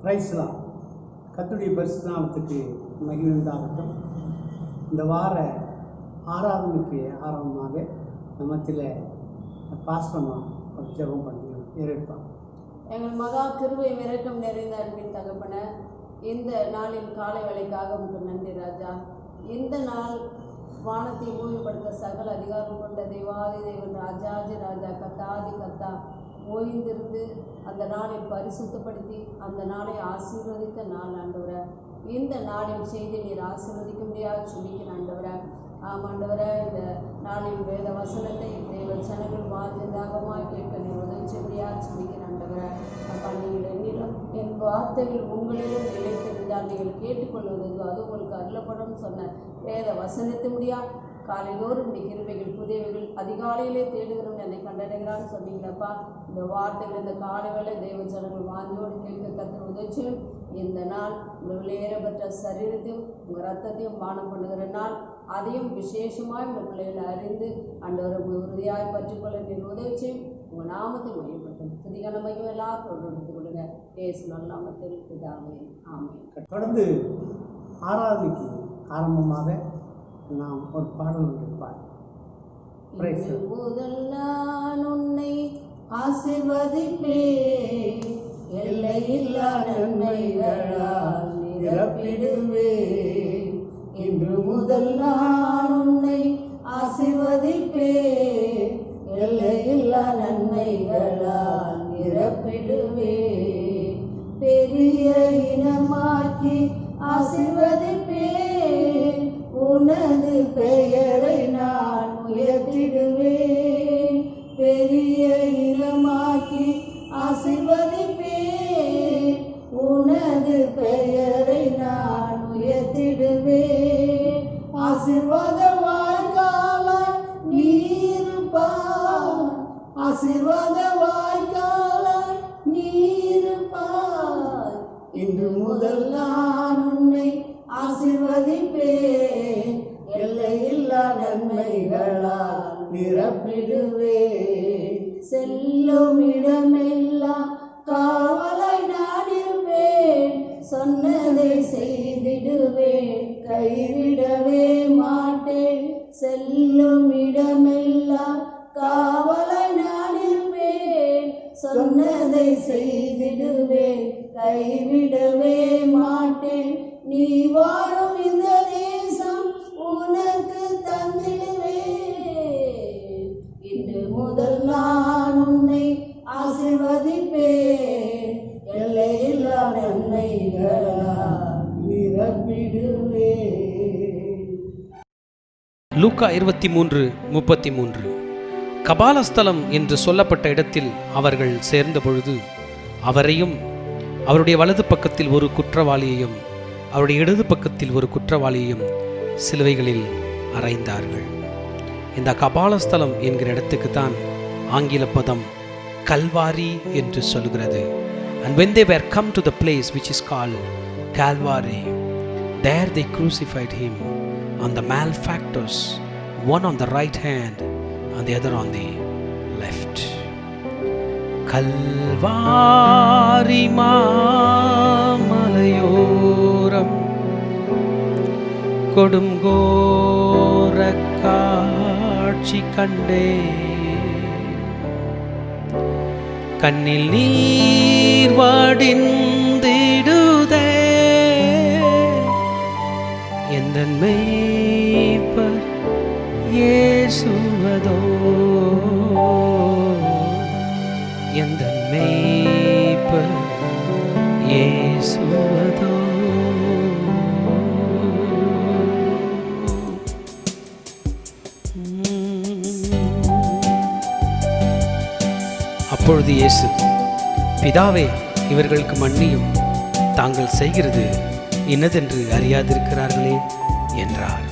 பிரைஸ்லாம் கர்த்தருடைய பரிசுத்த நாமத்துக்கு மகிமை உண்டாகட்டும். இந்த வார ஆராதனைக்கு ஆரம்பமாக நம்மத்தில் பாஸ்டமா ஒரு ஜெபம் பண்ணி ஏற்பான். எங்கள் மகா கிருபை இரக்கம் நிறைந்த அன்பின் தகப்பன, இந்த நாளின் காலை வேளைக்காக உங்களுக்கு நன்றி ராஜா. இந்த நாள் வானத்தை பூமிப்படுத்த சகல அதிகாரம் கொண்ட தெய்வாதி தேவன் ராஜாதி ராஜா கத்தாதி கத்தா ஓய்ந்திருந்து அந்த நாளை பரிசுத்தப்படுத்தி அந்த நாளை ஆசீர்வதித்த நாள் ஆண்டவரை. இந்த நாளின் செய்தி நீர் ஆசீர்வதிக்க முடியாது சொல்லிக்கிறேன் ஆண்டவரை. ஆமாண்டவரை, இந்த நாளின் வேத வசனத்தை தேவ ஜனங்கள் வாஞ்சதாகமாய் கேட்க நீர் உதவி முடியாது சொல்லிக்கிறேன் ஆண்டவரை. அப்பா, நீங்கள் என்னிலும் என் வார்த்தைகள் உங்களிலும் நிலைத்திருந்தால் நீங்கள் கேட்டுக்கொள்வது அது உங்களுக்கு அருளப்படும் சொன்ன வேத வசனத்தை முடியா காலைதோறும் இந்த கிருபைகள் புதியவைகள் அதிகாலையிலே தேடுகிறோம் என்னை கண்டடைகிறான்னு சொன்னீங்களப்பா. இந்த வார்த்தைகள் இந்த காலை வேளை தெய்வ ஜனங்கள் வாஞ்சோடு கேட்க கர்த்தர் உதவிச்சும் இந்த நாள் உங்கள் வெளியேறப்பட்ட சரீரத்தையும் உங்கள் ரத்தத்தையும் பானம் பண்ணுகிற நாள், அதையும் விசேஷமாய் உங்கள் பிள்ளைகளை அறிந்து அண்டவரை உறுதியாய் பற்றிக்கொள்ள நீர் உதவிச்சும் உங்கள் நாமத்தை மையப்படுத்தும் புதிய மையம் எல்லாரும் எடுத்துக் கொடுங்க. ஏசு நல்ல நாமத்தில் இதாமே ஆமென். தொடர்ந்து ஆராதனைக்கு ஆரம்பமாக நாம் ஒரு பாடல் இருப்பார். முதல் நான் உன்னை ஆசீர்வதிப்பேன், எல்லையில்லா நன்மைகளால் நிரப்பிடுவேன். இன்று முதல் நான் உன்னை ஆசீர்வதிப்பேன், எல்லையில்லா நன்மைகளால் நிரப்பிடுவேன். பெரிய இனமாக்கி ஆசீர்வதிப்பேன், உனது பெயரை நான் உயர்த்திடுவேன். பெரிய இனமாக்கி ஆசீர்வதிப்பேன், உனது பெயரை நான் உயர்த்திடுவேன். ஆசீர்வாத வாய்க்காலாய் நீருப்பார், ஆசீர்வாத வாய்க்காலாய் நீருப்பார். இன்று முதல் நான் உன்னை ஆசீர்வதிப்பேன், எல்லையில்லா நன்மைகளால் நிரப்பிடுவேன். செல்லும் இடமெல்லாம் காவலாய் நான் இருப்பேன், சொன்னதை செய்திடுவேன், கைவிடவே மாட்டேன். செல்லும் இடமெல்லாம் காவலாய் நான் இருப்பேன், சொன்னதை செய்திடுவேன், கைவிடவே மாட்டேன். நீ வாழும் இந்த தேசம் உனக்கு தந்திடுவேன். இன்று முதல் நான் உன்னை ஆசீர்வதிப்பேன், எல்லையில்லா நன்மைகளால் நிரப்பிடுவேன். லூக்கா 23:33. கபாலஸ்தலம் என்று சொல்லப்பட்ட இடத்தில் அவர்கள் சேர்ந்த பொழுது அவரையும் அவருடைய வலது பக்கத்தில் ஒரு குற்றவாளியையும் அவருடைய இடது பக்கத்தில் ஒரு குற்றவாளியையும் சிலுவைகளில் அறைந்தார்கள். இந்த கபாலஸ்தலம் என்கிற இடத்துக்கு தான் ஆங்கில பதம் கல்வாரி என்று சொல்கிறது. And when they were come to the place which is called Calvary, there they crucified him on the malefactors, one on the right hand and the other on the left. Kalvari மாமலையோரம் கொடுங்கோர காட்சி கண்டே, கண்ணில் நீர் வடிந்திடுதே, எந்தன் மேய்ப்பர் இயேசுவதோ, எந்தன் மேய்ப்பர் இயேசுவதோ. அப்பொழுது இயேசு, பிதாவே, இவர்களுக்கு மன்னியும், தாங்கள் செய்கிறது இன்னதென்று அறியாதிருக்கிறார்களே என்றார்.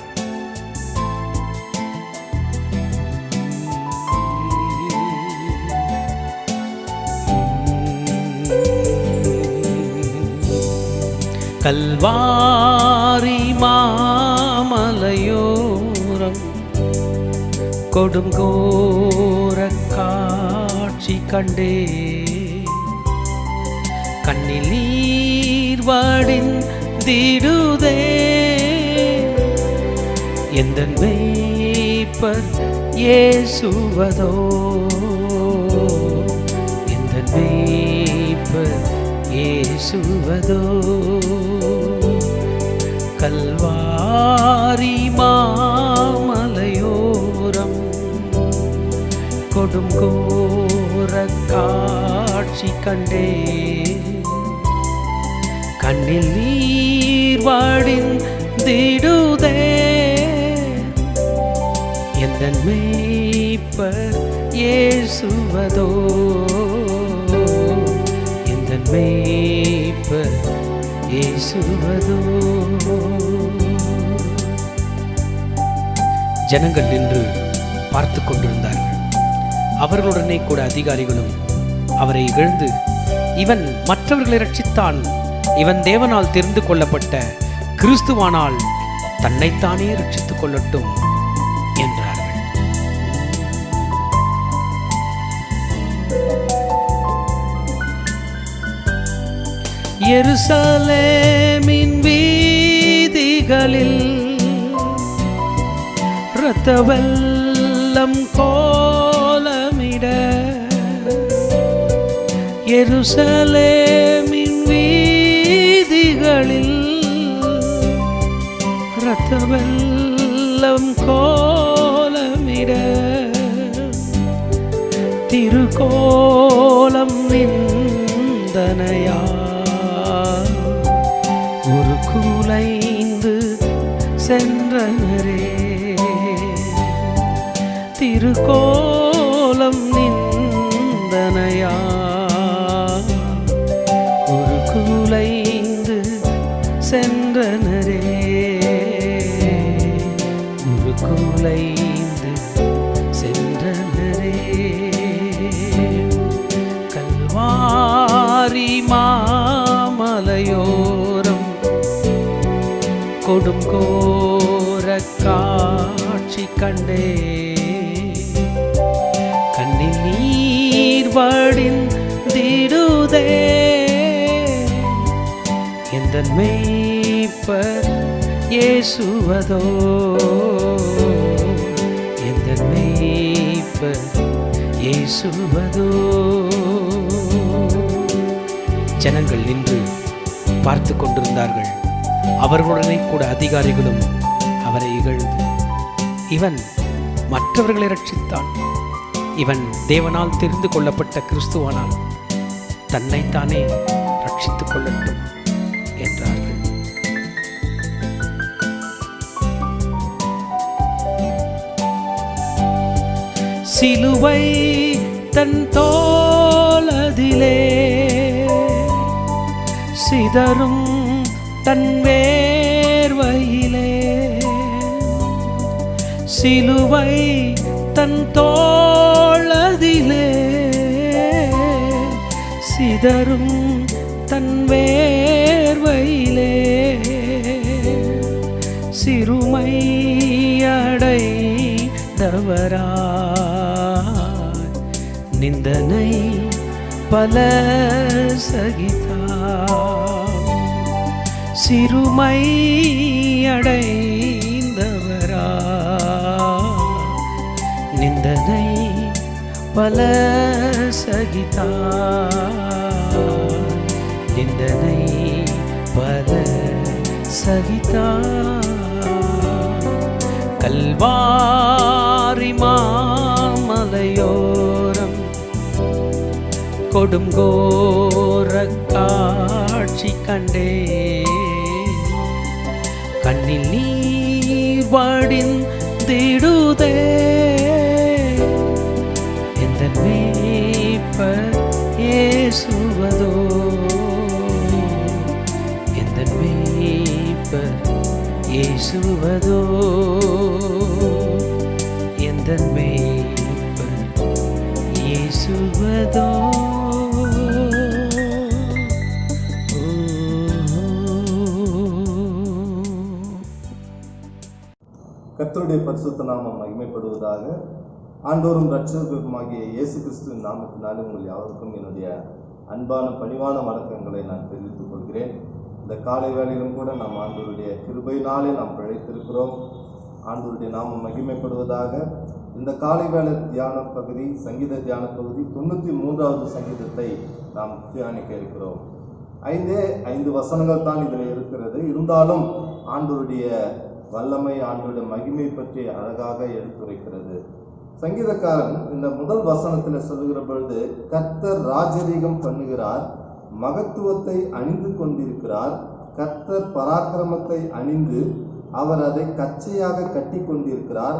கல்வாரி மாமலையோரம் கொடுங்கோர காட்சி கண்டே, கண்ணில் நீர் வடிந்திடுதே. எந்தன் மேய்ப்பர் இயேசுவதோ, எந்தன் மேய்ப்பர் இயேசுவதோ. கல்வாரி மாமலையோரம் கொடும் கோர காட்சி கண்டே. கண்ணில் நீர் வடிந்திடுதே. எந்தன் மேய்ப்பர் இயேசுவதோ, எந்தன் மேய்ப்பர் இயேசுவதோ. ஜனங்கள் நின்று பார்த்து கொண்டிருந்தார்கள். அவர்களுடனே கூட அதிகாரிகளும் அவரை இகழ்ந்து, இவன் மற்றவர்களை ரட்சித்தான், இவன் தேவனால் தெரிந்து கொள்ளப்பட்ட கிறிஸ்துவானால் தன்னைத்தானே ரட்சித்துக் கொள்ளட்டும் என்றார்கள். எருசலேமின் வீதிகளில் இரத்த வெள்ளம் கோலமிட, எருசலேமின் வீதிகளில் இரத்த வெள்ளம் கோலமிட, திருக்கோலம் நிந்தனையா ஒரு குலைந்து சென்றனரே. திருக்கோலம் நிந்தனையா ஒரு குலைந்து சென்றனரே. ஒரு குலைந்து சென்றனரே. கல்வாரி மாமலையோரம் கொடும் கோர காட்சி கண்டே. கண்ணில் நீர் வடிந்திடுதே. எந்தன் மேய்ப்பர் இயேசுவதோ, எந்தன் மேய்ப்பர் இயேசுவதோ. ஜனங்கள் நின்று பார்த்து கொண்டிருந்தார்கள். அவர்களுடனே கூட அதிகாரிகளும் அவரை இகழ்ந்து, இவன் மற்றவர்களை ரட்சித்தான், இவன் தேவனால் தெரிந்து கொள்ளப்பட்ட கிறிஸ்துவானால் தன்னைத்தானே ரட்சித்துக் கொள்ளட்டும் என்றார்கள். சிலுவை தன் தோளதிலே சிதறும் தன் வேர்வையிலே, சிலுவை தன் தோளதிலே சிதறும் தன் வேர்வையிலே, சிறுமை அடைந்தவராய் நிந்தனை பல சகித்தார். சிறுமை அடைந்தவராய் நிந்தனை பல சகித்தார். நிந்தனை பல சகித்தார். கல்வாரி மாமலையோரம் கொடும் கோர காட்சி கண்டே. கண்ணில் நீர் வடிந்திடுதே. எந்தன் மேய்ப்பர் இயேசுவதோ, எந்தன் மேய்ப்பர் இயேசுவதோ, எந்தன் மேய்ப்பர் இயேசுவதோ. கர்த்தருடைய பரிசுத்த நாமம் மகிமைப்படுவதாக. ஆண்டவரும் இரட்சகருமாகிய இயேசு கிறிஸ்துவின் நாமத்தினாலே உங்கள் யாவருக்கும் என்னுடைய அன்பான பணிவான வணக்கங்களை நான் தெரிவித்துக் கொள்கிறேன். இந்த காலை வேளையிலும் கூட நாம் ஆண்டவருடைய கிருபையினாலே நாம் பிழைத்திருக்கிறோம். ஆண்டவருடைய நாமம் மகிமைப்படுவதாக. இந்த காலை வேளை தியான பகுதி, சங்கீத தியான பகுதி 93வது சங்கீதத்தை நாம் தியானிக்க இருக்கிறோம். 5 வசனங்கள் தான் இதில் இருக்கிறது. இருந்தாலும் ஆண்டவருடைய வல்லமை, ஆண்டவருடைய மகிமை பற்றி அழகாக எடுத்துரைக்கிறது. சங்கீதக்காரன் இந்த முதல் வசனத்தில் சொல்லுகிற பொழுது, கர்த்தர் ராஜரீகம் பண்ணுகிறார், மகத்துவத்தை அணிந்து கொண்டிருக்கிறார், கர்த்தர் பராக்கிரமத்தை அணிந்து அவர் அதை கச்சையாக கட்டி கொண்டிருக்கிறார்,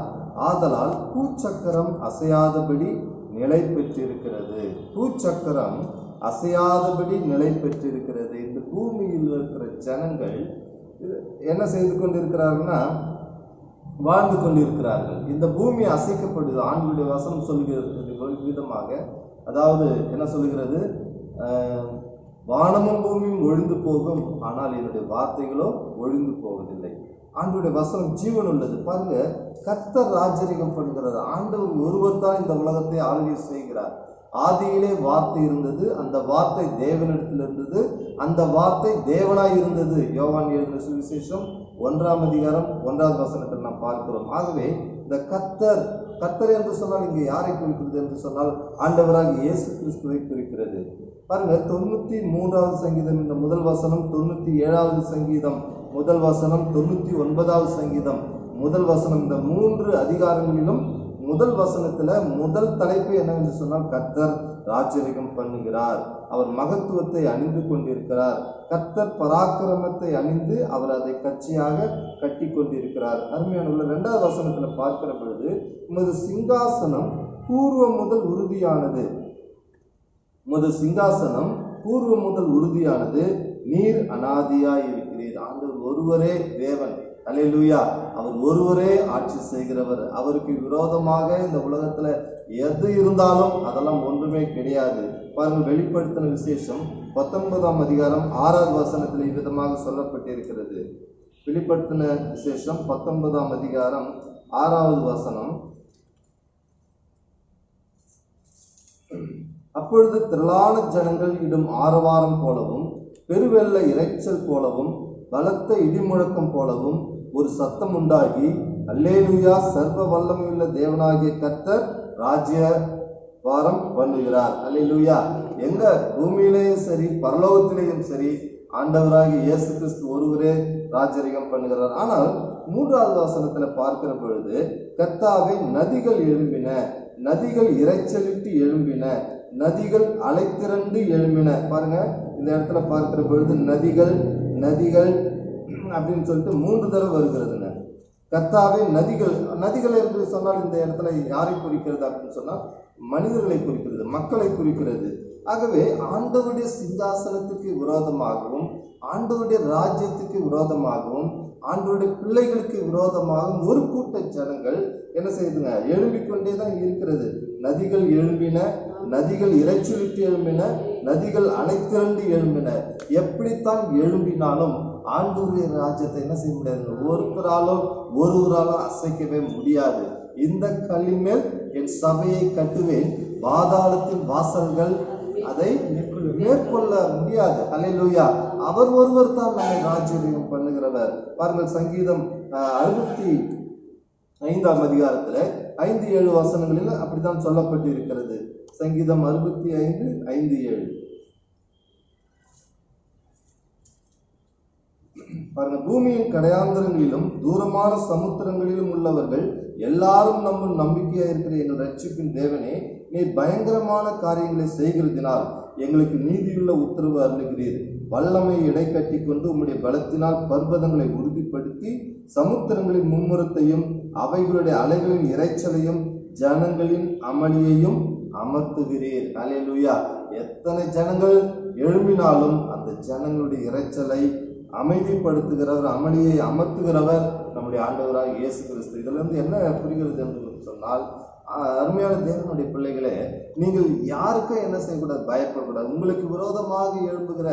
ஆதலால் பூச்சக்கரம் அசையாதபடி நிலை பெற்றிருக்கிறது. பூச்சக்கரம் அசையாதபடி நிலை பெற்றிருக்கிறது. இந்த பூமியில் இருக்கிற ஜனங்கள் என்ன செய்து கொண்டிருக்கிறார்கள்னா, வாழ்ந்து கொண்டிருக்கிறார்கள். இந்த பூமி அசைக்கப்படுது. ஆண்டவருடைய வசனம் சொல்லுகிறது விதமாக, அதாவது என்ன சொல்லுகிறது, வானமும் பூமியும் ஒழிந்து போகும், ஆனால் என்னுடைய வார்த்தைகளோ ஒழிந்து போவதில்லை. ஆண்டவருடைய வசனம் ஜீவன் உள்ளது. பாருங்க, கர்த்தர் ராஜரீகம் பண்ணுகிறார். ஆண்டவர் ஒருவர் தான் இந்த உலகத்தை ஆளுகை செய்கிறார். ஆதியிலே வார்த்தை இருந்தது, அந்த வார்த்தை தேவனிடத்தில் இருந்தது, அந்த வார்த்தை தேவனாய் இருந்தது. யோவான் எழுதின சுவிசேஷம் 1ஆம் அதிகாரம் 1வது வசனத்தில் நாம் பார்க்கிறோம். ஆகவே இந்த கர்த்தர் என்று சொன்னால் இங்கே யாரை குறிக்கிறது என்று சொன்னால் ஆண்டவராக இயேசு கிறிஸ்துவை குறிக்கிறது. பாருங்க, 93வது சங்கீதம் இந்த முதல் வசனம், 97வது சங்கீதம் முதல் வசனம், 99வது சங்கீதம் முதல் வசனம், இந்த 3 அதிகாரங்களிலும் முதல் வசனத்துல முதல் தலைப்பு என்னவென்று சொன்னால், கர்த்தர் ராஜரீகம் பண்ணுகிறார், அவர் மகத்துவத்தை அணிந்து கொண்டிருக்கிறார், கர்த்தர் பராக்கிரமத்தை அணிந்து அவர் அதை கட்சியாக கட்டி கொண்டிருக்கிறார். அருமையான 2வது வசனத்துல பார்க்கிற பொழுது, உமது சிங்காசனம் பூர்வம் முதல் உறுதியானது, உமது சிங்காசனம் பூர்வம் முதல் உறுதியானது, நீர் அனாதியாய் இருக்கிறீர். ஆண்டவர் ஒருவரே தேவன். அல்லேலூயா. அவர் ஒருவரே ஆட்சி செய்கிறவர். அவருக்கு விரோதமாக இந்த உலகத்துல எது இருந்தாலும் அதெல்லாம் ஒன்றுமே கிடையாது. பாருங்க, வெளிப்படுத்தின விசேஷம் 19ஆம் அதிகாரம் 6வது வசனத்தில் இவ்விதமாக சொல்லப்பட்டிருக்கிறது. வெளிப்படுத்தின விசேஷம் 19ஆம் அதிகாரம் 6வது வசனம், அப்பொழுது திரளான ஜனங்கள் இடும் ஆரவாரம் போலவும், பெருவெள்ள இரைச்சல் போலவும், பலத்த இடிமுழக்கம் போலவும் ஒரு சத்தம் உண்டாகி, அல்லேலூயா, சர்வ வல்லமையுள்ள தேவனாகிய கர்த்தர் ராஜ்யபாரம் பண்ணுகிறார். அல்லேலூயா. எங்க பூமியிலேயும் சரி பரலோகத்திலேயும் சரி ஆண்டவராகிய இயேசு கிறிஸ்து ஒருவரே ராஜரீகம் பண்ணுகிறார். ஆனால் 3வது வசனத்துல பார்க்கிற பொழுது, கர்த்தாவே, நதிகள் எழும்பின, நதிகள் இரைச்சலிட்டு எழும்பின, நதிகள் அலைத்திரண்டு எழும்பின. பாருங்க, இந்த இடத்துல பார்க்கிற பொழுது நதிகள் நதிகள் அப்படின்னு சொல்லிட்டு 3 தடவை வருகிறதுங்க. கர்த்தாவே, நதிகள் என்று சொன்னால் இந்த இடத்துல யாரை குறிக்கிறது அப்படின்னு சொன்னால் மனிதர்களை குறிக்கிறது, மக்களை குறிக்கிறது. ஆகவே ஆண்டவருடைய சிங்காசனத்துக்கு விரோதமாகவும், ஆண்டவருடைய ராஜ்யத்துக்கு விரோதமாகவும், ஆண்டவருடைய பிள்ளைகளுக்கு விரோதமாகவும் ஒரு கூட்ட ஜனங்கள் என்ன செய்யுதுங்க, எழும்பிக் கொண்டே தான் இருக்கிறது. நதிகள் எழும்பின, நதிகள் இரைச்சலிட்டு எழும்பின, நதிகள் அலைத்திரண்டு எழும்பின. எப்படித்தான் எழும்பினாலும் ஆண்டவருடைய ராஜ்யத்தை என்ன செய்ய முடியாது, ஒருவராலும் அசைக்கவே முடியாது. இந்த கல்லின் மேல் என் சபையை கட்டுவேன், பாதாளத்தின் வாசல்கள் அதை மேற்கொள்ள முடியாது. அல்லேலூயா. அவர் ஒருவர் தான் நம்மை ராஜ்யம் பண்ணுகிறவர். பாருங்கள், சங்கீதம் 65ஆம் அதிகாரத்துல 5-7 வசனங்களில் அப்படித்தான் சொல்லப்பட்டு இருக்கிறது. சங்கீதம் 65:5-7 பாருங்க, பூமியின் கடையாந்தரங்களிலும் தூரமான சமுத்திரங்களிலும் உள்ளவர்கள் எல்லாரும் நம்ம நம்பிக்கையா இருக்கிற எங்கள் ரட்சிப்பின் தேவனே, நீ பயங்கரமான காரியங்களை செய்கிறதினால் எங்களுக்கு நீதியுள்ள உத்தரவு அருளுகிறீர். வல்லமை இடை கட்டி கொண்டு உம்முடைய பலத்தினால் பர்வதங்களை உறுதிப்படுத்தி சமுத்திரங்களின் மும்முரத்தையும் அவைகளுடைய அலைகளின் இரைச்சலையும் ஜனங்களின் அமளியையும் அமர்த்துகிறீர். அல்லேலூயா. எத்தனை ஜனங்கள் எழும்பினாலும் அந்த ஜனங்களுடைய இரைச்சலை அமைதிப்படுத்துகிறவர், அமளியை அமர்த்துகிறவர் நம்முடைய ஆண்டவராக இயேசு கிறிஸ்து. இதுல இருந்து என்ன புரிகிறது என்று சொன்னால், அருமையான தேவனுடைய பிள்ளைகளே, நீங்கள் யாருக்கும் என்ன செய்யக்கூடாது? பயப்படக்கூடாது. உங்களுக்கு விரோதமாக எழும்புகிற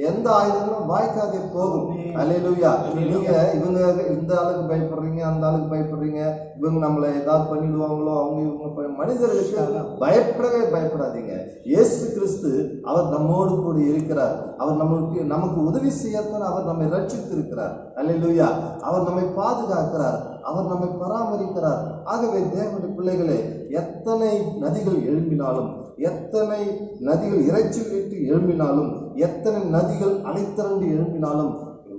எந்த ஆயுதங்களும் வாய்க்காதே போகும். அல்லேலூயா. நீங்க இவங்க இந்த ஆளுக்கு பயப்படுறீங்க, அந்த ஆளுக்கு பயப்படுறீங்க, இவங்க நம்மளை ஏதாவது பண்ணிடுவாங்களோ, அவங்க இவங்க மனிதர்களுக்கு பயப்படவே பயப்படாதீங்க. இயேசு கிறிஸ்து அவர் நம்மோடு கூட இருக்கிறார். அவர் நமக்கு உதவி செய்யத்தான் அவர் நம்மை ரட்சித்து இருக்கிறார். அல்லேலூயா. அவர் நம்மை பாதுகாக்கிறார், அவர் நம்மை பராமரிக்கிறார். ஆகவே தேவனுடைய பிள்ளைகளே, எத்தனை நதிகள் எழும்பினாலும், எத்தனை நதிகள் இறைச்சல் விட்டு எழும்பினாலும், எத்தனை நதிகள் அலைத்திரண்டு எழும்பினாலும்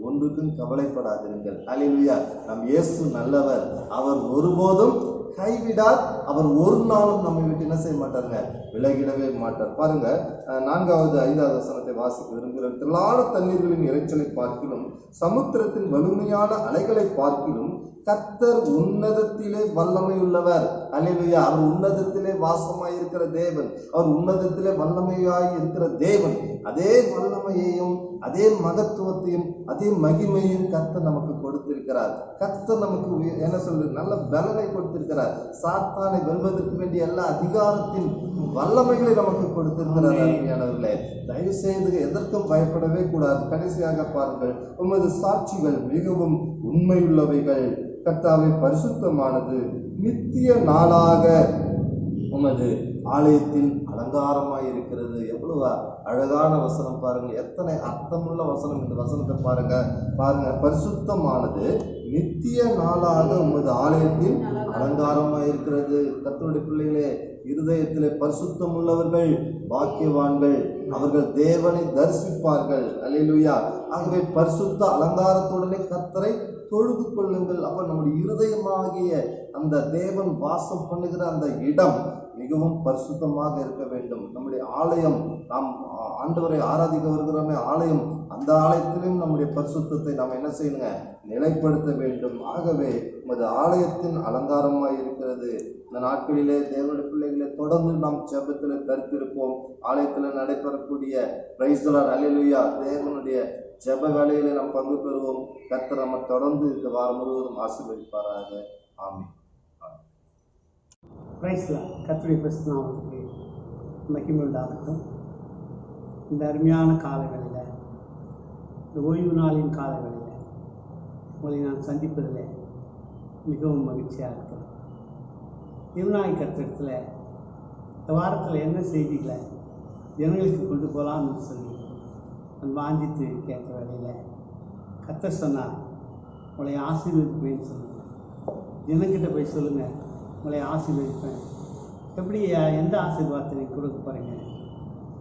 ஒன்றுக்கும் கவலைப்படாதிருங்கள். அல்லேலூயா. நம் இயேசு நல்லவர். அவர் ஒருபோதும் கைவிடார். அவர் ஒரு நாளும் நம்மை விட்டு என்ன செய்ய மாட்டாருங்க? விலகிடவே மாட்டார். பாருங்க, 4வது 5வது வசனத்தை வாசிக்க விரும்புகிறேன். திரளான தண்ணீர்களின் இறைச்சலை பார்க்கிலும், சமுத்திரத்தின் வலிமையான அலைகளை பார்க்கிலும் கர்த்தர் உன்னதத்திலே வல்லமை உள்ளவர். அல்லேலூயா. அவர் உன்னதத்திலே வாசமாய் இருக்கிற தேவன். அவர் உன்னதத்திலே வல்லமையாய் இருக்கிற தேவன். அதே வல்லமையையும் அதே மகத்துவத்தையும் அதே மகிமையும் கர்த்தர் நமக்கு கொடுத்திருக்கிறார். கர்த்தர் நமக்கு என்ன சொல்றது? நல்ல பலனை கொடுத்திருக்கிறார். சாத்தானை வெல்வதற்கு வேண்டிய எல்லா அதிகாரத்தின் வல்லமைகளை நமக்கு கொடுத்திருக்கிறார். அருமையானவர்களே, தயவு செய்து எதற்கும் பயப்படவே கூடாது. கடைசியாக பாருங்கள், உமது சாட்சிகள் மிகவும் உண்மையுள்ளவைகள். கர்த்தாவே, பரிசுத்தமானது நித்திய நாளாக உமது ஆலயத்தின் அலங்காரமாய் இருக்கிறது. எவ்வளவு அழகான வசனம் பாருங்க, எத்தனை அர்த்தமுள்ள வசனம். இந்த வசனத்தை பாருங்க. பரிசுத்தமானது நித்திய நாளாக உமது ஆலயத்தின் அலங்காரமாய் இருக்கிறது. கர்த்தருடைய பிள்ளைகளே, இருதயத்திலே பரிசுத்தம் உள்ளவர்கள் பாக்கியவான்கள், அவர்கள் தேவனை தரிசிப்பார்கள். அல்லேலூயா. ஆகவே பரிசுத்த அலங்காரத்துடனே கர்த்தரை தொழுது கொள்ளுங்கள். அப்ப நம்முடைய இருதயமாகிய அந்த தேவன் வாசம் பண்ணுகிற அந்த இடம் மிகவும் பரிசுத்தமாக இருக்க வேண்டும். நம்முடைய ஆலயம், நாம் ஆண்டவரை ஆராதிக்க வருகிறோமே ஆலயம், அந்த ஆலயத்திலும் நம்முடைய பரிசுத்தத்தை நாம் என்ன செய்யணுங்க? நிலைப்படுத்த வேண்டும். ஆகவே உமது ஆலயத்தின் அலங்காரமாய் இருக்கிறது. இந்த நாட்களிலே தேவனுடைய பிள்ளைகளை தொடர்ந்து நாம் ஜெபத்தில் கருத்திருப்போம். ஆலயத்தில் நடைபெறக்கூடிய பிரைஸ் தி லார்ட், அல்லேலூயா, தேவனுடைய ஜெப வேலையில நாம் பங்கு பெறுவோம். கர்த்தர் நம்ம தொடர்ந்து இந்த வாரம் முழுவதும் ஆசீர்வதிப்பாராக. ஆமென். Praise the Lord. கர்த்தருடைய பரிசுத்த நாமத்துக்கு மகிமை உண்டாகட்டும். இந்த அருமையான காலங்களில், இந்த ஓய்வு நாளின் காலங்களில் உங்களை நான் சந்திப்பதில் மிகவும் மகிழ்ச்சியாக இருக்கிறேன். தேவனாய் கர்த்தரிடத்தில் இந்த வாரத்தில் என்ன செய்திகளை ஜனங்களுக்கு கொண்டு போகலாம்னு சொல்லி நான் வாஞ்சித்து கேட்ட வேலையில் கர்த்தர் சொன்னார், உங்களை ஆசீர்வதிப்பேன்னு சொல்லுங்கள். ஜனங்கிட்ட போய் சொல்லுங்கள், உங்களை ஆசீர்வதிப்பேன். எப்படி எந்த ஆசீர்வாதத்தை நீங்கள் கொடுக்க போகிறீங்க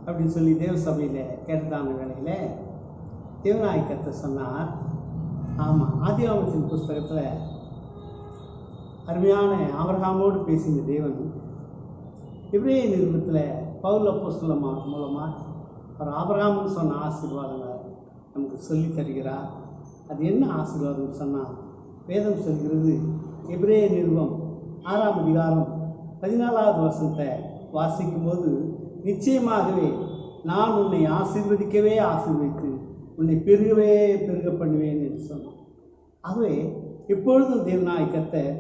அப்படின்னு சொல்லி தேவ சபையில் கேட்டதான வேலையில் தேவனாய் கர்த்தர் சொன்னார், ஆமாம், ஆதியாகமத்தின் புஸ்தகத்தில் அருமையான ஆபிரகாமோடு பேசின தேவன் எபிரேய நிருபத்தில் பவுல் அப்போஸ்தலன் மூலமாக அவர் ஆபிரகாமுக்கு சொன்ன ஆசீர்வாதங்களை நமக்கு சொல்லி தருகிறார். அது என்ன ஆசீர்வாதம் சொன்னால், வேதம் சொல்கிறது, எபிரேய நிருபம் 6ஆம் அதிகாரம் 14வது வசனத்தை வாசிக்கும்போது, நிச்சயமாகவே நான் உன்னை ஆசீர்வதிக்கவே ஆசீர்வதித்து உன்னை பெருகவே பெருக பண்ணுவேன் என்று சொன்னான். ஆகவே எப்பொழுதும் தேவனாய் கர்த்தர்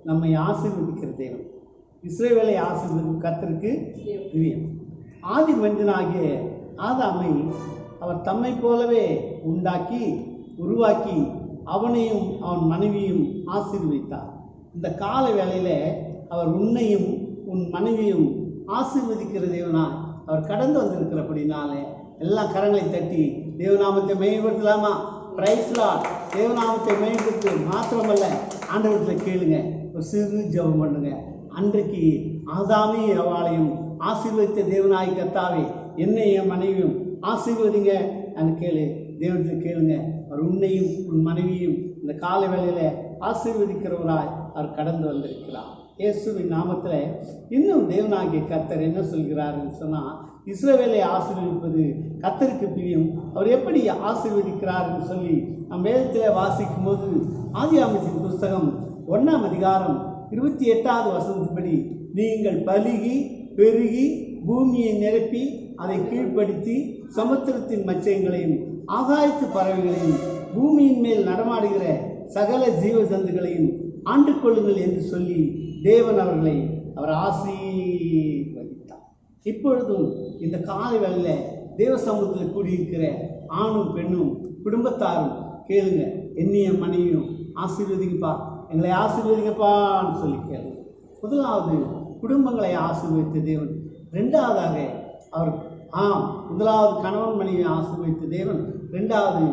நம்மை ஆசீர்வதிக்கிற தேவன். இஸ்ரவேலை ஆசீர்வதிக்கும் கர்த்தருக்கு பிரியம். ஆதி மனிதனாகிய ஆதாமை அவர் தம்மை போலவே உண்டாக்கி உருவாக்கி அவனையும் அவன் மனைவியும் ஆசீர்வதித்தார். இந்த கால வேளையில் அவர் உன்னையும் உன் மனைவியும் ஆசீர்வதிக்கிற தேவனாய் அவர் கடந்து வந்திருக்கிறபடினாலே எல்லா கரங்களை தட்டி தேவநாமத்தை மேம்படுத்தலாமா? Price the Lord. தேவநாமத்தை மேம்படுத்து மாத்திரமல்ல, ஆண்டவரத்தில் கேளுங்க, ஒரு சிறு ஜெபம் பண்ணுங்க. அன்றைக்கு ஆதாமே அவளையும் ஆசீர்வதித்த தேவனாய் கர்த்தாவே, என்னை என் மனைவியும் ஆசீர்வதிங்க என்று கேளு. தேவனத்தில் கேளுங்க. அவர் உன்னையும் உன் மனைவியும் இந்த கால வேளையில் ஆசீர்வதிக்கிறவராய் அவர் கடந்து வந்திருக்கிறார். இயேசுவின் நாமத்தில் இன்னும் தேவனாகிய கர்த்தர் என்ன சொல்கிறாருன்னு சொன்னால், இஸ்ரவேலை ஆசீர்வதிப்பது கர்த்தருக்கு பிரியம். அவர் எப்படி ஆசீர்வதிக்கிறார்னு சொல்லி நம் வேதத்தில் வாசிக்கும் போது, ஆதியாகமத்தின் புஸ்தகம் 1ஆம் அதிகாரம் 28வது வசனத்தின்படி, நீங்கள் பலுகி பெருகி பூமியை நிரப்பி அதை கீழ்ப்படுத்தி சமுத்திரத்தின் மச்சங்களையும் ஆகாயத்து பறவைகளையும் பூமியின் மேல் நடமாடுகிற சகல ஜீவ ஜந்துகளையும் ஆண்டு கொள்ளுங்கள் என்று சொல்லி தேவன் அவர்களை அவர் ஆசீர்வதித்தார். இப்பொழுதும் இந்த காலை வேளையில் தேவ சமூகத்தில் கூடியிருக்கிற ஆணும் பெண்ணும் குடும்பத்தாரும் கேளுங்க, என்னையும் மனைவியும் ஆசீர்வதிங்கப்பா, எங்களை ஆசீர்வதிங்கப்பான்னு சொல்லி கேளுங்க. முதலாவது குடும்பங்களை ஆசீர்வதித்த தேவன். ரெண்டாவதாக அவர் முதலாவது கணவன் மனைவியை ஆசீர்வதித்த தேவன். ரெண்டாவது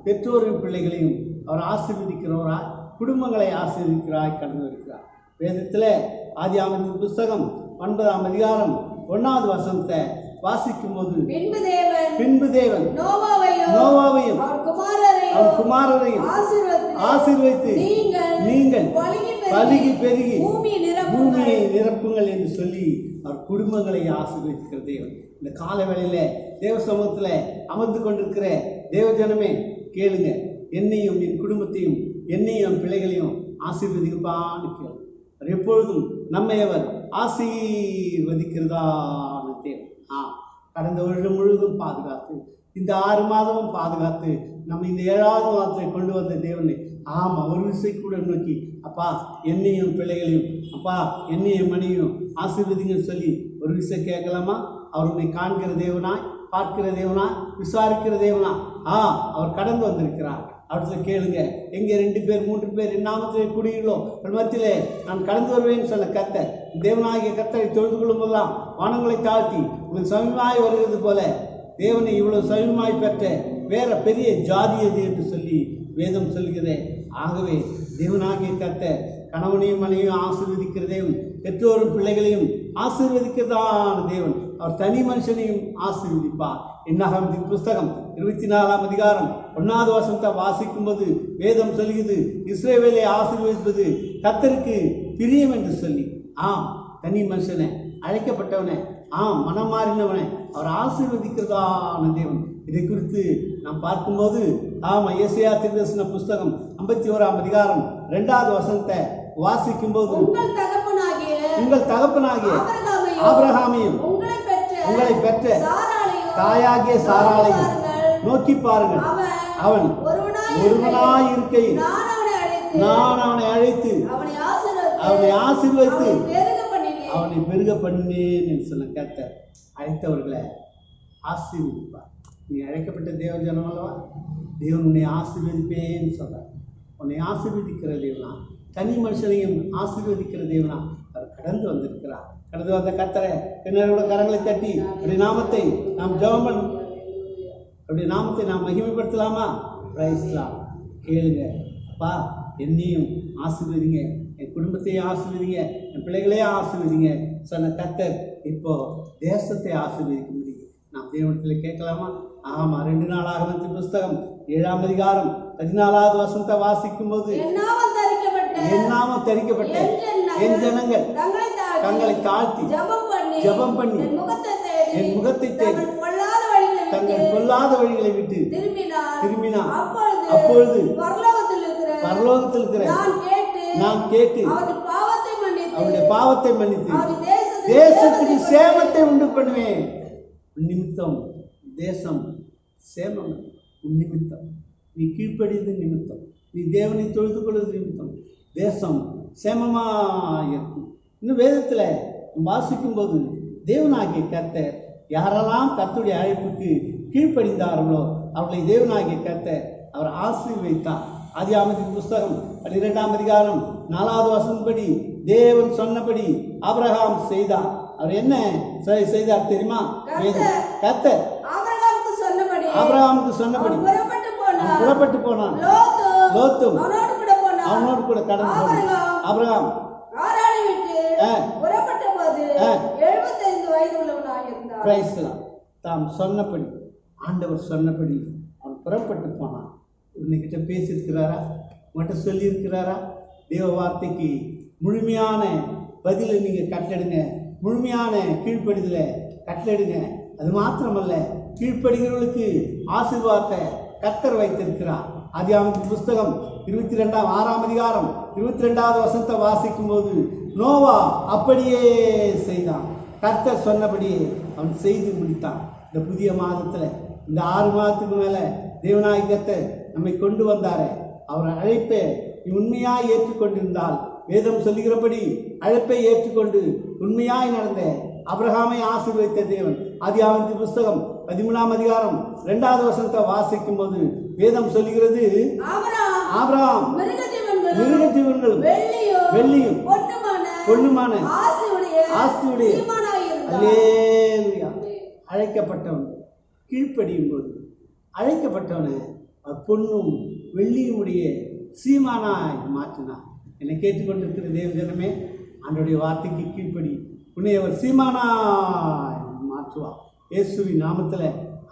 பெற்றோரின் பிள்ளைகளையும் அவர் ஆசீர்வதிக்கிறவராய், குடும்பங்களை ஆசீர்வதிக்கிறாய் கடந்து வருகிறார். வேதத்தில் ஆதியாகமத்தின் புஸ்தகம் 9ஆம் அதிகாரம் 1வது வசனத்தை வாசிக்கும் போது பின்பு தேவன் நோவாவையும் அவன் குமாரரையும் ஆசீர்வதித்து நீங்கள் பலுகி பெருகி பூமியை நிரப்புங்கள் என்று சொல்லி அவர் குடும்பங்களை ஆசீர்வதிக்கிற தேவன். இந்த கால வேளையில தேவ சமூகத்தில் அமர்ந்து கொண்டிருக்கிற தேவ ஜனமே கேளுங்க, என்னையும் என் குடும்பத்தையும் என்னையும் என் பிள்ளைகளையும் ஆசீர்வதிப்பான்னு கேளு. அவர் எப்பொழுதும் நம்மை அவர் ஆசீர்வதிக்கிறதான தேவன். கடந்த வருடம் முழுவதும் பாதுகாத்து, இந்த 6 மாதமும் பாதுகாத்து, நம்ம இந்த 7வது மாதத்தை கொண்டு வந்த தேவனை ஒரு விசை கூட நோக்கி, அப்பா என்னையும் பிள்ளைகளையும், அப்பா என்னையும் மனையும் ஆசீர்வதிங்கன்னு சொல்லி ஒரு விசை கேட்கலாமா? அவர் உன்னை காண்கிற தேவனாய், பார்க்கிற தேவனாய், விசாரிக்கிற தேவனா அவர் கடந்து வந்திருக்கிறார். அவற்றில் கேளுங்க, எங்கே 2 பேர் 3 பேர் என் நாமத்திலே கூடுகிறீர்களோ மத்தியிலே நான் கடந்து வருவேன்னு சொன்ன கர்த்தர், தேவனாகிய கர்த்தரை தொழுது கொள்ளும் போதெல்லாம் வானங்களை தாழ்த்தி உங்களுக்கு சமீபமாய் வருகிறது போல தேவனை இவ்வளவு சமீபமாய் பெற்ற வேற பெரிய ஜாதி எது என்று சொல்லி வேதம் சொல்கிறதே. ஆகவே தேவனாகிய கர்த்தர் கணவனையும் மனைவியும் ஆசீர்வதிக்கிற தேவன், பெற்றோரும் பிள்ளைகளையும் ஆசீர்வதிக்கிறதான தேவன். அவர் தனி மனுஷனையும் ஆசீர்வதிப்பார். என்னாகமத்தின் புஸ்தகம் 24ஆம் அதிகாரம் 1வது வசனத்தை வாசிக்கும் போது வேதம் சொல்கிறது, இஸ்ரவேலை ஆசீர்வதிப்பது கர்த்தருக்கு பிரியம் என்று சொல்லி. தனி மனுஷனை, அழைக்கப்பட்டவனை, மனம் மாறினவனை அவர் ஆசீர்வதிக்கிறதான தேவன். இதை குறித்து நாம் பார்க்கும்போது ஏசாயா தீர்க்கதரிசன புஸ்தகம் 51ஆம் அதிகாரம் 2வது வசனத்தை வாசிக்கும் போது, உங்கள் தகப்பனாகிய ஆபிரகாமையும் உங்களை பெற்ற தாயாகிய சாராளையும் நோக்கி பாருங்கள், அவன் ஒருவனாய் இருக்கையில் நான் அவனை அழைத்து அவனை ஆசீர்வதித்து அவனை பெருக பண்ணேன் என்று சொன்ன கர்த்தர் அழைத்தவர்களை ஆசீர்வதிப்பார். நீ அழைக்கப்பட்ட தேவ ஜனம் அல்லவா? தேவன் உன்னை ஆசீர்வதிப்பேன்னு சொல்றார். உன்னை ஆசீர்வதிக்கிற தேவனா, தனி மனுஷனையும் ஆசீர்வதிக்கிற தேவனா அவர் கடந்து வந்திருக்கிறார். கடந்து வந்த கர்த்தரை பின்னரோட கரங்களை தட்டி அப்படி நாமத்தை நாம் ஜெபம் பண்ண, அப்படி நாமத்தை நாம் மகிமைப்படுத்தலாமா? பிரைஸ்லாம். கேளுங்க, அப்பா என்னையும் ஆசீர்வதிங்க, என் குடும்பத்தையும் ஆசீர்வதிங்க, என் பிள்ளைகளையும் ஆசீர்வதிங்க சொன்ன கர்த்தர் இப்போ தேசத்தை ஆசீர்வதிக்க முடியும். நாம் தேவனத்தில் கேட்கலாமா? 2 நாளாகமத்தின் புஸ்தகம் 7ஆம் அதிகாரம் 14வது வசனத்தை வாசிக்கும் போது, என் நாமம் தரிக்கப்பட்ட என் ஜனங்கள் தங்களை தாழ்த்தி ஜெபம் பண்ணி என் முகத்தை தேடி தங்கள் பொல்லாத வழிகளை விட்டு திரும்பினார், அப்பொழுது பரலோகத்தில் இருக்கிற நான் கேட்டு அவருடைய பாவத்தை மன்னித்து தேசத்துக்கு சேமத்தை உண்டு பண்ணுவேன். நிமித்தம் தேசம் சேமம், உன் நிமித்தம் நீ கீழ்ப்படியது நிமித்தம், நீ தேவனை தொழுது கொள்வது நிமித்தம் தேசம் சேமமாயிருக்கும். இன்னும் வேதத்தில் வாசிக்கும் போது தேவனாகிய கர்த்தர் யாரெல்லாம் கர்த்தருடைய அழைப்புக்கு கீழ்ப்படிந்தார்களோ அவர்களை தேவனாகிய கர்த்தர் அவர் ஆசீர்வதித்தார். ஆதியாகமத்தின் புஸ்தகம் 12ஆம் அதிகாரம் 4வது வசனப்படி தேவன் சொன்னபடி ஆபிரகாம் செய்தார். அவர் என்ன செய்தார் தெரியுமா? கர்த்தர் ஆபிரகாமுக்கு சொன்னபடி புறப்பட்டு போனான். லோத்தும் அவனோடு கூட கடந்து போனான். ஆபிரகாம் தாம் சொன்னபடி, ஆண்டவர் சொன்னபடி அவன் புறப்பட்டு போனான். உன்கிட்ட பேசியிருக்கிறாரா? உங்கள்கிட்ட சொல்லியிருக்கிறாரா? தேவ வார்த்தைக்கு முழுமையான பதிலை நீங்கள் கட்டெடுங்க, முழுமையான கீழ்ப்படிதலை கட்டெடுங்க. அது மாத்திரமல்ல, கீழ்ப்படுகிறவர்களுக்கு ஆசீர்வாதத்தை கர்த்தர் வைத்திருக்கிறார். ஆதியாகமத்தின் புஸ்தகம் 6ஆம் அதிகாரம் 22வது வசனத்தை வாசிக்கும் போது நோவா அப்படியே செய்தான். கர்த்தர் சொன்னபடியே அவன் செய்து முடித்தான். இந்த புதிய மாதத்தில், இந்த 6 மாதத்துக்கு மேலே தேவனாகிய கர்த்தர் நம்மை கொண்டு வந்தாரே, அவர் அழைப்பை உண்மையாக ஏற்றுக்கொண்டிருந்தால், வேதம் சொல்லுகிறபடி அழைப்பை ஏற்றுக்கொண்டு உண்மையாய் நடந்த ஆபிரகாமை ஆசீர்வதித்த தேவன். ஆதியாகமத்தின் புஸ்தகம் 13ஆம் அதிகாரம் 2வது வசனத்தை வாசிக்கும் போது வேதம் சொல்லுகிறது, ஆபிரகாம் மிருக ஜீவன்களும் வெள்ளியும் பொன்னுமான ஆஸ்தியுடைய அல்லேலூயா அழைக்கப்பட்டவன். கீழ்ப்படியும் போது அழைக்கப்பட்டவனை பொன்னும் வெள்ளியும் உடைய சீமானாய் மாற்றினார். என்னை கேட்டுக்கொண்டிருக்கிற தேவ ஜனமே, ஆண்டவருடைய வார்த்தைக்கு கீழ்ப்படி, உன்னை அவர் சீமானாய் மாற்றுவார் இயேசுவின் நாமத்தில்.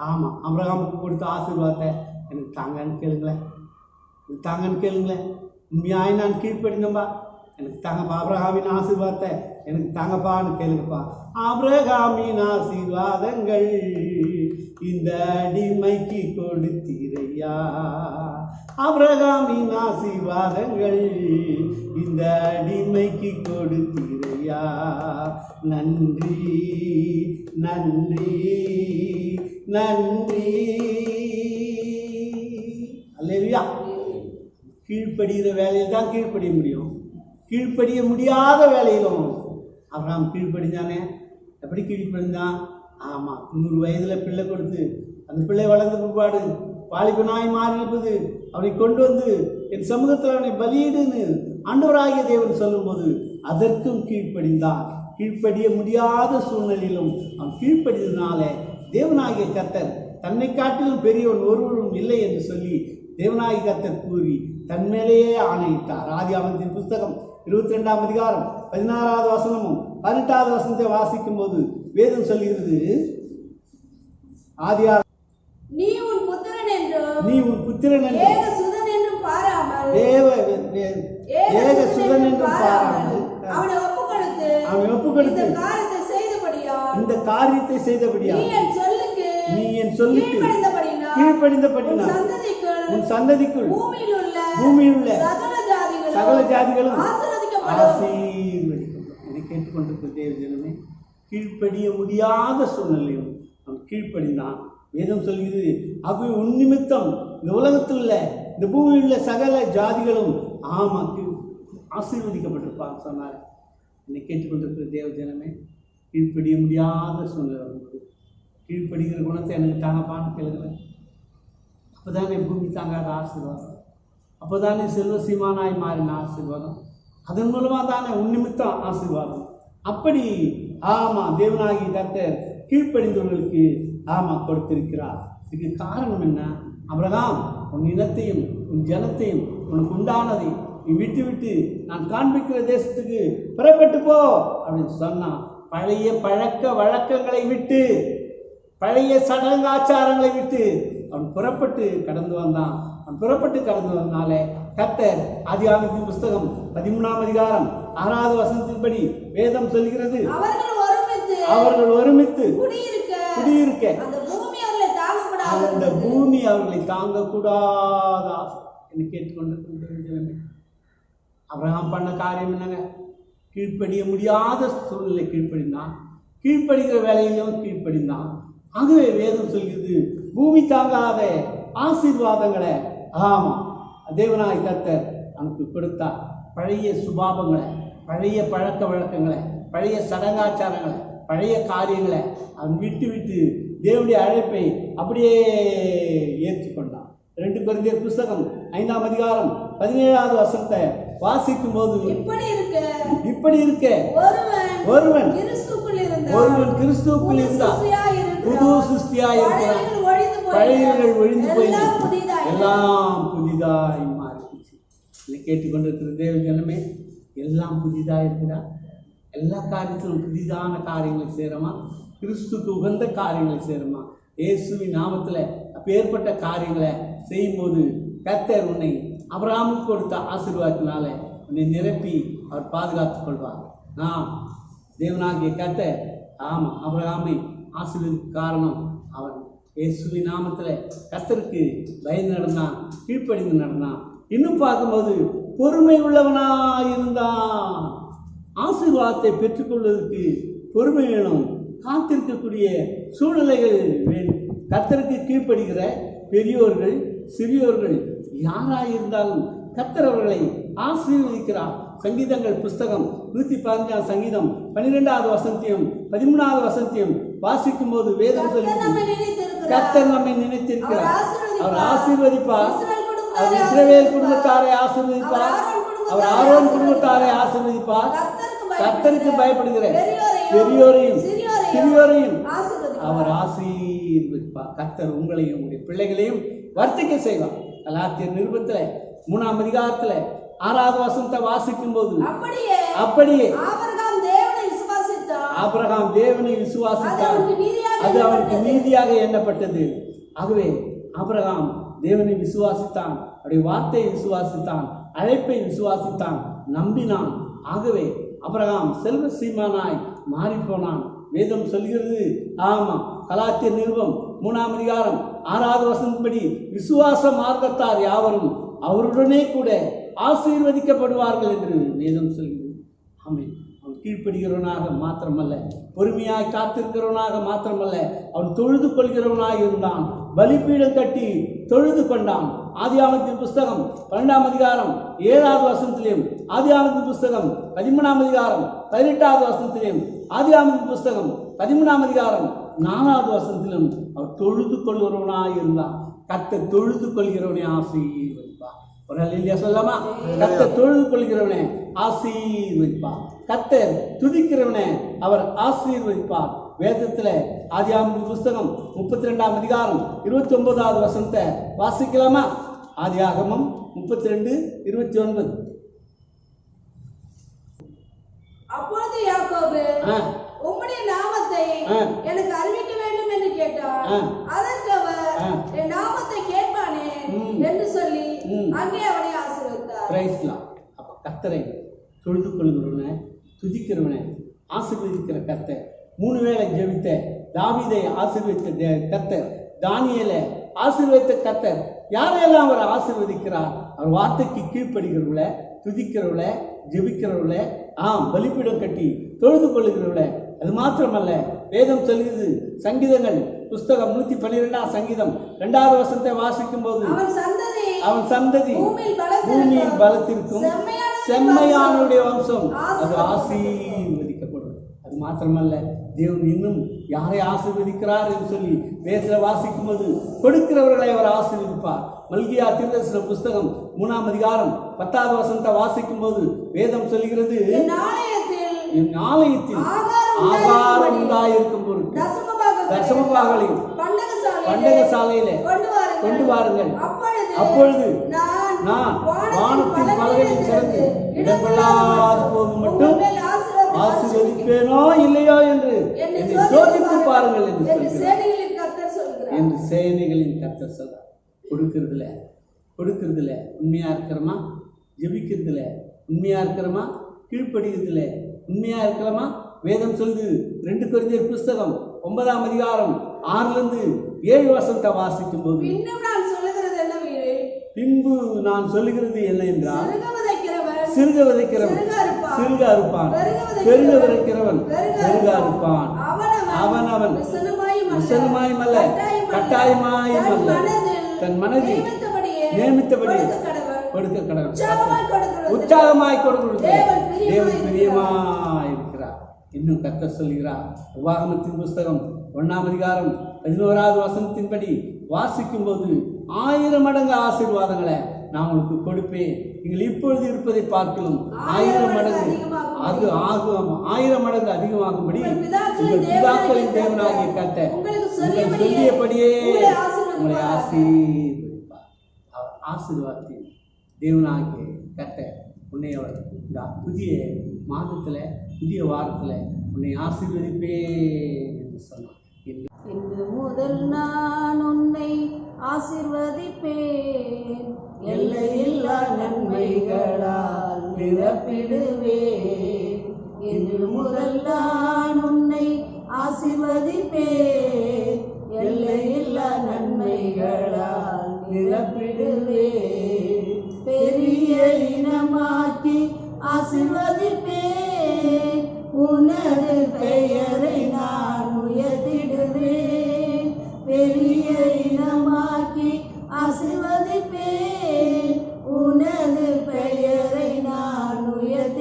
ஆமாம், ஆபிரகாமுக்கு கொடுத்த ஆசீர்வாதத்தை எனக்கு தாங்கன்னு கேளுங்களேன், தாங்கன்னு கேளுங்களேன். உண்மையாய் நான் கீழ்ப்படிந்தம்பா, எனக்கு தாங்கப்பா ஆபிரகாமின் ஆசீர்வாதத்தை எனக்கு தாங்கப்பான்னு கேளுங்கப்பா. ஆபிரகாமின் ஆசீர்வாதங்கள் இந்த அடிமைக்கு கொடுத்தீரையா, ஆபிரகாமின் ஆசீர்வாதங்கள் இந்த அடிமைக்கு கொடுத்தீரையா. நன்றி நன்றி நன்றி. அல்லேலூயா. கீழ்ப்படுகிற வேலையில் தான் கீழ்ப்படிய முடியும். கீழ்ப்படிய முடியாத வேலையிலும் ஆபிரகாம் கீழ்ப்படிஞ்சானே. எப்படி கீழ்ப்படிந்தான்? ஆமாம், 100 வயதில் பிள்ளை கொடுத்து அந்த பிள்ளை வளர்ந்த பிற்பாடு வாலிபனாய் மாறி இருப்பது அவனை கொண்டு வந்து என் சமூகத்தில் அவனை பலியிடுன்னு ஆண்டவராகிய தேவன் சொல்லும்போது அதற்கும் கீழ்ப்படிந்தான். கீழ்ப்படிய முடியாத சூழ்நிலையிலும் அவன் கீழ்ப்படிந்ததுனால தேவனாகிய கர்த்தர் தன்னை காட்டிலும் பெரியவன் ஒருவரும் இல்லை என்று சொல்லி தேவனாகிய கர்த்தர் கூறி தன்மேலேயே ஆணையிட்டார். ஆதியாகமத்தின் புஸ்தகம் 22ஆம் அதிகாரம் 16வது வசனமும் 18வது வசனத்தை வாசிக்கும் போது வேதம் சொல்லுகிறது, ஆதியாகமம், நீ உன் புத்திரன் என்றும் ஏக சுதன் என்றும் பாராமல் அவனை ஒப்புக்கொடுத்து இந்த காரியத்தை செய்தபடியால் நீ என் சொல்லுக்கு கீழ்ப்படிந்தபடினால் உன் சந்ததிக்குள் பூமியில் உள்ள சகல ஜாதிகளும் ஆசீர்வதிக்கப்படும். என்னை கேட்டுக்கொண்டிருக்கிற தேவ ஜனமே, கீழ்ப்படிய முடியாத சூழ்நிலையும் அவன் கீழ்ப்படிந்தான். வேதம் சொல்கிறது, அது உன் நிமித்தம் இந்த உலகத்தில் உள்ள இந்த பூமியில் உள்ள சகல ஜாதிகளும் ஆசீர்வதிக்கப்பட்டிருப்பான் சொன்னார். என்னை கேட்டுக்கொண்டிருக்கிற தேவ ஜனமே, கீழ்ப்படிய முடியாத சூழ்நிலை வரும்போது கீழ்ப்படுகிற குணத்தை எனக்கு தாங்கப்பான்னு கேளுங்களேன். அப்போ தானே பூமி தாங்காத ஆசீர்வாதம், அப்போ தானே செல்வ சீமானாய் மாறின ஆசீர்வாதம், அதன் மூலமாக தானே உன் நிமித்தம் ஆசீர்வாதம். அப்படி தேவனாகி கர்த்தர் கீழ்ப்படிந்தவர்களுக்கு கொடுத்திருக்கிறார். இதுக்கு காரணம் என்ன? ஆபிரகாம், உன் இனத்தையும் உன் ஜனத்தையும் உனக்கு உண்டானதை நீ விட்டு விட்டு நான் காண்பிக்கிற தேசத்துக்கு புறப்பட்டு போ அப்படின்னு சொன்னான். பழைய பழக்க வழக்கங்களை விட்டு, பழைய சடங்காச்சாரங்களை விட்டு அவன் புறப்பட்டு கடந்து வந்தான். அவன் புறப்பட்டு கடந்து வந்தனாலே கர்த்தர் ஆதியாகமத்தின் புஸ்தகம் 13ஆம் அதிகாரம் 6வது வசனத்தின்படி வேதம் சொல்கிறது, அவர்கள் ஒருமித்து குடியிருக்க அந்த பூமி அவர்களை தாங்கக்கூடாத. என்று கேட்டுக்கொண்டு ஆபிரகாம் பண்ண காரியம் என்னங்க? கீழ்ப்படிய முடியாத சூழ்நிலை கீழ்ப்படிந்தான். கீழ்ப்படுகிற வேலையிலும் கீழ்ப்படிந்தான். ஆகவே வேதம் சொல்கிறது, பூமி தாங்காத ஆசீர்வாதங்களை தேவனாய் கர்த்தர் நமக்கு கொடுத்தார். பழைய சுபாவங்களை, பழைய பழக்க வழக்கங்களை, பழைய சடங்காச்சாரங்களை, பழைய காரியங்களை அவன் விட்டு விட்டு தேவனுடைய அழைப்பை அப்படியே ஏற்றுக்கொண்டான். 2 கொரிந்தியர் புஸ்தகம் 5ஆம் அதிகாரம் 17வது வசனத்தை வாசிக்கும் போது, இப்படி இருக்க ஒருவன் கிறிஸ்துவுக்குள் இருந்தால் புது சிருஷ்டியாய் இருக்கிறான், பழையவைகள் ஒழிந்து போய் எல்லாம் புதிதாய் மாறிடுச்சு. இதை கேட்டுக்கொண்டிருக்கிற தேவ ஜனமே, எல்லாம் புதிதாக இருக்கிறார். எல்லா காரியத்திலும் புதிதான காரியங்களை செய்கிறோமா? கிறிஸ்துக்கு உகந்த காரியங்களை செய்கிறோமா? இயேசுவின் நாமத்தில் அப்பேற்பட்ட காரியங்களை செய்யும்போது கர்த்தர் உன்னை ஆபிரகாமுக்கு கொடுத்த ஆசீர்வாதத்தினால உன்னை நிரப்பி அவர் பாதுகாத்துக் கொள்வார். தேவனாகிய கர்த்தர் ஆபிரகாமை ஆசீர்வதிக்க காரணம் அவன் இயேசுவின் நாமத்தில் கர்த்தருக்கு பயந்து நடந்தான், கீழ்ப்படிந்து நடந்தான். இன்னும் பார்க்கும்போது பொறுமை உள்ளவனாயிருந்தான். ஆசீர்வாதத்தை பெற்றுக்கொள்வதற்கு பொறுமை வேணும், காத்திருக்கக்கூடிய சூழ்நிலைகள் வேணும். கர்த்தருக்கு கீழ்ப்படுகிற பெரியோர்கள் சிறியோர்கள் யாராயிருந்தாலும் கர்த்தர் அவர்களை ஆசீர்வதிக்கிறார். சங்கீதங்கள் புஸ்தகம் 115 சங்கீதம் 12வது வசனத்தையும் 13வது வசனத்தையும் வாசிக்கும் போது வேதம் சொல்லுகிறது, கர்த்தர் நம்மை நினைத்திருக்கிறார், அவர் ஆசீர்வதிப்பார், அவர் இஸ்ரவேல் குடும்பத்தாரை ஆசீர்வதிப்பார், அவர் ஆரோன் குடும்பத்தாரை ஆசீர்வதிப்பார், கர்த்தருக்கு பயப்படுகிற பெரியோரையும் சிறியோரையும் அவர் ஆசீர்வதிப்பார். கர்த்தர் உங்களையும் உங்களுடைய பிள்ளைகளையும் வர்த்திக்க செய்வார். கலாத்தியர் நிருபத்துல 3ஆம் அதிகாரத்துல 6வது வசனத்தை வாசிக்கும் போது அப்படியே ஆபிரகாம் தேவனை விசுவாசித்தார், அது அவனுக்கு நீதியாக எண்ணப்பட்டது. ஆகவே ஆபிரகாம் தேவனை விசுவாசித்தான், அவருடைய வார்த்தையை விசுவாசித்தான், அழைப்பை விசுவாசித்தான், நம்பினான். ஆகவே ஆபிரகாம் செல்வ சீமானாய் மாறி போனான். வேதம் சொல்கிறது, ஆமா, கலாத்தியர் நிருபம் 3ஆம் அதிகாரம் 6வது வசனத்தின்படி விசுவாச மார்க்கத்தார் யாவரும் அவருடனே கூட ஆசீர்வதிக்கப்படுவார்கள் என்று வேதம் சொல்கிறது. ஆமென். அவன் கீழ்ப்படுகிறவனாக மாத்திரமல்ல, பொறுமையாய் காத்திருக்கிறவனாக மாத்திரமல்ல, அவன் தொழுது கொள்கிறவனாய் இருந்தான். பலிபீடம் கட்டி தொழுது கொண்டான். ஆதியாகமத்தின் புஸ்தகம் 12ஆம் அதிகாரம் 7வது வசனத்திலும், ஆதியாகமத்தின் புஸ்தகம் 13ஆம் அதிகாரம் 18வது வசனத்திலும், ஆதியாகமத்தின் புஸ்தகம் 13ஆம் அதிகாரம் 4வது வசனத்திலும் அவர் தொழுது கொள்கிறவனாய் இருந்தான். கர்த்தர் தொழுது கொள்கிறவனை ஆசீர்வதிப்பார். ஒரு அல்லேலூயா சொல்லலாமா? கர்த்தர் தொழுது கொள்கிறவனை ஆசீர்வதிப்பார். கர்த்தர் துதிக்கிறவனை அவர் ஆசீர்வதிப்பார். வேதத்துல ஆதியாகமத்தின் புஸ்தகம் 32ஆம் அதிகாரம் 29வது வசனத்தை வாசிக்கலாமா? ஆதியாகமம் 32:29. அப்பொழுது யாக்கோபு உம்முடைய நாமத்தை எனக்கு அறிவிக்க வேண்டும் என்று கேட்டார். அதற்கு அவர், என் நாமத்தை கேட்பானே என்று சொல்லி அங்கே அவனை ஆசீர்வதித்தார். அப்ப கர்த்தரை தொழுது கொள்கிறவனை துதிக்கிறவனை ஆசீர்வதிக்கிற கர்த்தர். 3 வேளை ஜெபித்த தாவீதை ஆசீர்வதித்த கர்த்தர், தானியேலை ஆசீர்வதித்த கர்த்தர். யாரையெல்லாம் அவர் ஆசீர்வதிக்கிறார்? அவர் வார்த்தைக்கு கீழ்ப்படுகிறவள, துதிக்கிறவள, ஜெபிக்கிறவள, பலிபீடம் கட்டி தொழுது கொள்ளுகிறவள. அது மாத்திரமல்ல, வேதம் சொல்கிறது, சங்கீதங்கள் புஸ்தகம் 112ஆம் சங்கீதம் 2வது வசனத்தை வாசிக்கும் போது, அவன் சந்ததி பூமியில் பலத்திற்கும் செம்மையானுடைய வம்சம் அது ஆசீர்வதிக்கப்படும். அது மாத்திரமல்ல, தேவன் இன்னும் யாரை ஆசீர்வதிக்கிறார் என்று சொல்லி வேதத்தில் வாசிக்கும் போது, கொடுக்கிறவர்களை அவர் ஆசீர்வதிப்பார். மல்கியா தீர்க்கதரிசன புஸ்தகம் 3ஆம் அதிகாரம் 10வது வசனத்தை வாசிக்கும் போது வேதம் சொல்கிறது, என் ஆலயத்தில் ஆகாரம் உண்டாயிருக்கும் பொருட்டு தசமபாகங்களையும் பண்டக சாலையில கொண்டு வாருங்கள். அப்பொழுது நான் வானத்தின் பலகையில் சிறந்து இடம்பெல்லாது போகும் மட்டும் ஆசீர்வதிப்பேனோ இல்லையோ என்று என்னை சோதித்து பாருங்கள் என்று சேனைகளின் கர்த்தர் சொல்றார். கொடுக்கிறதுல உண்மையா இருக்கிறோமா? ஜெபிக்கிறதுல உண்மையா இருக்கிறோமா? கீழ்ப்படுகிறதுல உண்மையா இருக்கிறோமா? வேதம் சொல்லுது, 2 கொரிந்தியர் புஸ்தகம் 9ஆம் அதிகாரம் 6-7 வசனத்தை வாசிக்கும் போது, பின்பு நான் சொல்லுகிறது என்ன என்றால், சிறுக விதைக்கிறவன் சிறுக அறுப்பான், பெருக விதைக்கிறவன் பெருக அறுப்பான். அவன் விசனமாயும் அல்ல கட்டாயமாயும் அல்ல, தன் மனதில் நியமித்தபடி கொடுக்க கடவுள் உற்சாகமாய் கொடுக்கிறது. தேவன் பிரியமாய் இருக்கிறார். இன்னும் கர்த்தர் சொல்கிறார், உபாகமத்தின் புஸ்தகம் 1ஆம் அதிகாரம் 11வது வசனத்தின்படி வாசிக்கும் போது, 1000 மடங்கு ஆசீர்வாதங்களை நான் உங்களுக்கு கொடுப்பேன். நீங்கள் இப்பொழுது இருப்பதை பார்க்கலாம் 1000 மடங்கு அது ஆகும், 1000 மடங்கு அதிகமாகும்படி உங்கள் பிதாக்களின் தேவனாகிய கர்த்தர் உங்கள் சொல்லியபடியே உங்களை ஆசீர்வதிப்பார். அவர் ஆசீர்வாதத்தின் தேவனாகிய கர்த்தர் உன்னை அவர் புதிய மாதத்துல புதிய வாரத்துல உன்னை ஆசீர்வதிப்பேன் என்று சொன்னார். இன்று முதல் நான் உன்னை ஆசீர்வதிப்பேன், எல்லையில்லா நன்மைகளால் நிரப்பிடுவேன். இன்று முதல் நான் உன்னை ஆசீர்வதிப்பேன், எல்லையில்லா நன்மைகளால் நிரப்பிடுவேன். பெரிய இனமாக்கி ஆசீர்வதிப்பேன், உனது பெயரை நான் உயர்த்திடுவேன். பெரிய இனமாக்கி ஆசீர்வதிப்பேன், உனது பெயரை நான் உயர்த்தி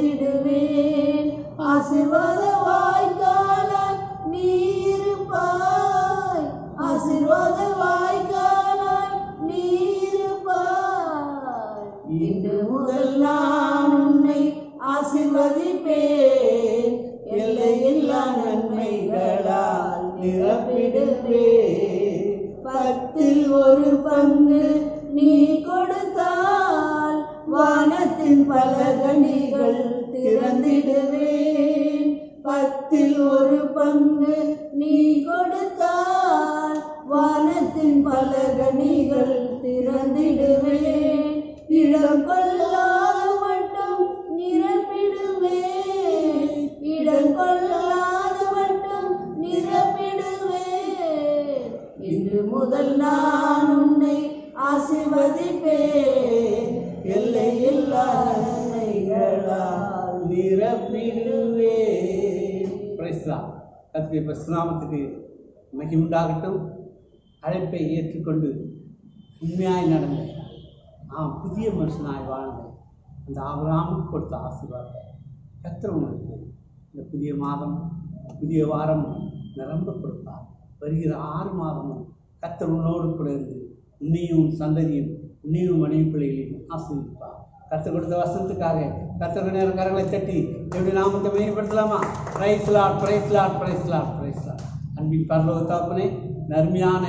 நிரப்பிடுவே. 1/10 நீ கொடுத்தால் வானத்தின் பல கனிகள் திறந்திடுவேன். 1/10 நீ கொடுத்தால் வானத்தின் பல கனிகள் திறந்திடுவேன். இடம் கொள்ளாத மட்டும் நிரப்பிடுவேன். இடம் கொள்ளாத மட்டும் நிரப்பிடுவேன். இன்று முதல் நான் உன்னை ஆசீர்வதிப்பேன். எல்லையில்லாத நன்மைகளால் நிரப்பிடுவேன். கர்த்தருடைய பரிசுநாமத்துக்கு மகிமை உண்டாகட்டும். அழைப்பை ஏற்றுக்கொண்டு உண்மையாய் நடந்த புதிய மனுஷனாய் வாழ்ந்த அந்த ஆபிரகாமுக்கு கொடுத்த ஆசீர்வாதத்தை கர்த்தர் உங்களுக்கு இந்த புதிய மாதம் புதிய வாரம் நிரம்ப கொடுப்பார். வருகிற 6 மாதமும் கர்த்தர் உன்னோடு கூட இருந்து உன்னையும் சந்ததியும் உன்னையும் மனைவி பிள்ளைகளையும் ஆசீர்வதிப்பார். கர்த்தர் கொடுத்த வசனத்துக்காக கர்த்தர் நேரம் கரங்களை தட்டி எப்படி நாமத்தை மேம்படுத்தலாமா? Praise Lord, praise Lord, praise Lord, praise Lord. அன்பின் பரலோக தகப்பனே, நன்மையான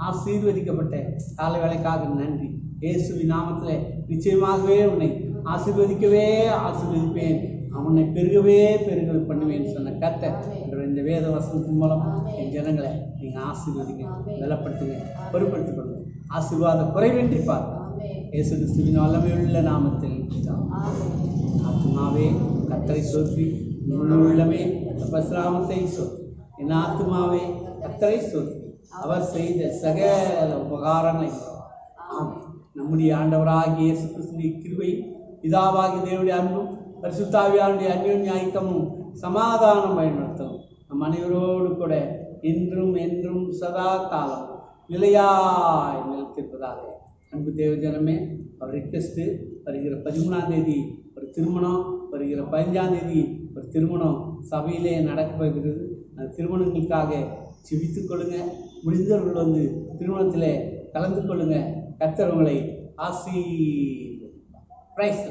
ஆசீர்வதிக்கப்பட்ட காலை வேளைக்காக நன்றி. இயேசுவின் நாமத்தில் நிச்சயமாகவே உன்னை ஆசீர்வதிக்கவே ஆசீர்வதிப்பேன், உன்னை பெருகவே பண்ணுவேன் சொன்ன கர்த்தர் இந்த வேத வசனத்தின் மூலம் என் ஜனங்களை நீங்கள் ஆசீர்வதிங்க, பலப்படுத்துங்க, பொறுப்படுத்திக் கொள்ளுங்க. ஆசீர்வாத குறைவின்றி பாருங்க. இயேசு கிறிஸ்துவின் வல்லமையுள்ள நாமத்தில் ஆத்மாவே கர்த்தரை சோற்றி, உள்ளமே பரசுராமத்தை சோற்றி, என் ஆத்மாவே கர்த்தரை சோற்றி, அவர் செய்த சகல உபகாரங்களை. நம்முடைய ஆண்டவராகிய இயேசு கிறிஸ்துவின் கிருபை, பிதாவாகிய தேவனுடைய அன்பும் பரிசுத்தாவியானுடைய அந்யோன்ய ஐக்கியமும் சமாதானம் பயன்படுத்தும் நம் அனைவரோடு கூட இன்றும் என்றும் சதா காலம் நிலையாய் நிலைத்திருப்பதாக. அன்பு தேவ ஜனமே, அவர் ரிக்வெஸ்ட்டு வருகிற 13ஆம் தேதி ஒரு திருமணம், வருகிற 15ஆம் தேதி ஒரு திருமணம் சபையிலே நடக்கப்போகிறது. அந்த திருமணங்களுக்காக செபித்துக் கொள்ளுங்க. முடிந்தவர்கள் வந்து திருமணத்தில் கலந்து கொள்ளுங்க. கர்த்தர் உங்களை ஆசீர்வதிப்பார். பிரைஸ்